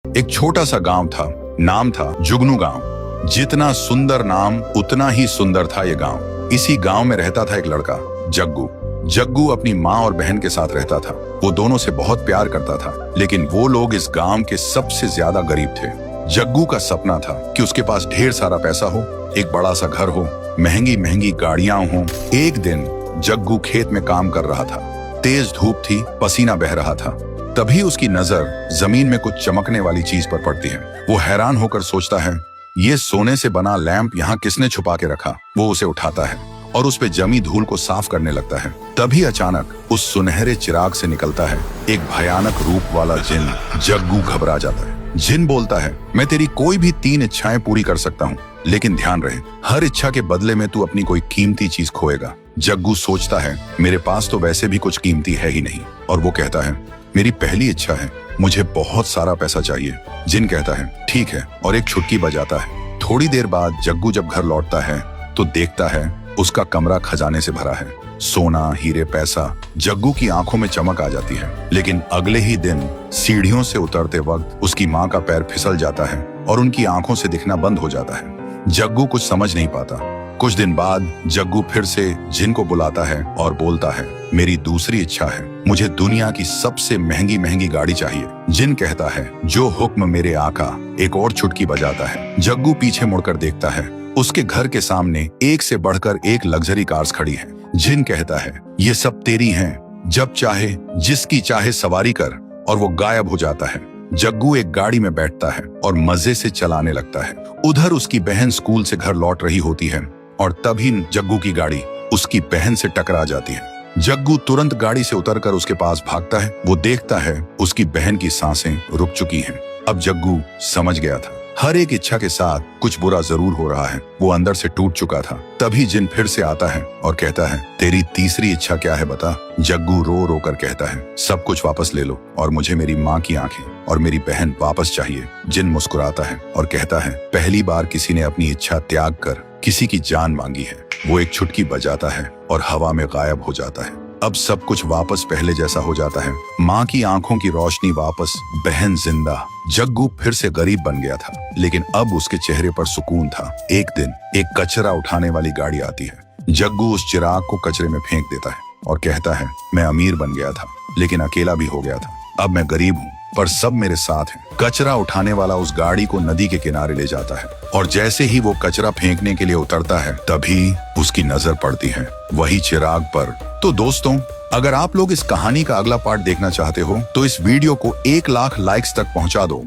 एक छोटा सा गांव था, नाम था जुगनू गांव। जितना सुंदर नाम उतना ही सुंदर था ये गांव। इसी गांव में रहता था एक लड़का, जग्गू। जग्गू अपनी माँ और बहन के साथ रहता था। वो दोनों से बहुत प्यार करता था, लेकिन वो लोग इस गांव के सबसे ज्यादा गरीब थे। जग्गू का सपना था कि उसके पास ढेर सारा पैसा हो, एक बड़ा सा घर हो, महंगी महंगी गाड़ियां हो। एक दिन जग्गू खेत में काम कर रहा था। तेज धूप थी, पसीना बह रहा था। तभी उसकी नजर जमीन में कुछ चमकने वाली चीज पर पड़ती है। वो हैरान होकर सोचता है, ये सोने से बना लैंप यहाँ किसने छुपा के रखा। वो उसे उठाता है और उस पे जमी धूल को साफ करने लगता है। तभी अचानक उस सुनहरे चिराग से निकलता है एक भयानक रूप वाला जिन। जग्गू घबरा जाता है। जिन बोलता है, मैं तेरी कोई भी 3 इच्छाएं पूरी कर सकता हूँ, लेकिन ध्यान रहे, हर इच्छा के बदले में तू अपनी कोई कीमती चीज खोएगा। जग्गू सोचता है, मेरे पास तो वैसे भी कुछ कीमती है ही नहीं। और वो कहता है, मेरी पहली इच्छा है, मुझे बहुत सारा पैसा चाहिए। जिन कहता है, ठीक है, और एक छुटकी बजाता है। थोड़ी देर बाद जग्गू जब घर लौटता है तो देखता है उसका कमरा खजाने से भरा है। सोना, हीरे, पैसा। जग्गू की आंखों में चमक आ जाती है। लेकिन अगले ही दिन सीढ़ियों से उतरते वक्त उसकी माँ का पैर फिसल जाता है और उनकी आंखों से दिखना बंद हो जाता है। जग्गू कुछ समझ नहीं पाता। कुछ दिन बाद जग्गू फिर से जिन को बुलाता है और बोलता है, मेरी दूसरी इच्छा है, मुझे दुनिया की सबसे महंगी महंगी गाड़ी चाहिए। जिन कहता है, जो हुक्म मेरे आका। एक और चुटकी बजाता है। जग्गू पीछे मुड़कर देखता है, उसके घर के सामने एक से बढ़कर एक लग्जरी कार्स खड़ी हैं। जिन कहता है, ये सब तेरी हैं, जब चाहे जिसकी चाहे सवारी कर। और वो गायब हो जाता है। जग्गू एक गाड़ी में बैठता है और मजे से चलाने लगता है। उधर उसकी बहन स्कूल से घर लौट रही होती है और तभी जग्गू की गाड़ी उसकी बहन से टकरा जाती है। जग्गू तुरंत गाड़ी से उतरकर उसके पास भागता है। वो देखता है उसकी बहन की सांसें रुक चुकी हैं। अब जग्गू समझ गया था, हर एक इच्छा के साथ कुछ बुरा जरूर हो रहा है। वो अंदर से टूट चुका था। तभी जिन फिर से आता है और कहता है, तेरी तीसरी इच्छा क्या है बता। जग्गू रो रो कर कहता है, सब कुछ वापस ले लो और मुझे मेरी माँ की आंखें और मेरी बहन वापस चाहिए। जिन मुस्कुराता है और कहता है, पहली बार किसी ने अपनी इच्छा त्याग कर किसी की जान मांगी है। वो एक छुटकी बजाता है और हवा में गायब हो जाता है। अब सब कुछ वापस पहले जैसा हो जाता है। माँ की आंखों की रोशनी वापस, बहन जिंदा। जग्गू फिर से गरीब बन गया था, लेकिन अब उसके चेहरे पर सुकून था। एक दिन एक कचरा उठाने वाली गाड़ी आती है। जग्गू उस चिराग को कचरे में फेंक देता है और कहता है, मैं अमीर बन गया था, लेकिन अकेला भी हो गया था। अब मैं गरीब हूँ, पर सब मेरे साथ हैं। कचरा उठाने वाला उस गाड़ी को नदी के किनारे ले जाता है और जैसे ही वो कचरा फेंकने के लिए उतरता है, तभी उसकी नजर पड़ती है वही चिराग पर। तो दोस्तों, अगर आप लोग इस कहानी का अगला पार्ट देखना चाहते हो तो इस वीडियो को 1 लाख लाइक्स तक पहुंचा दो।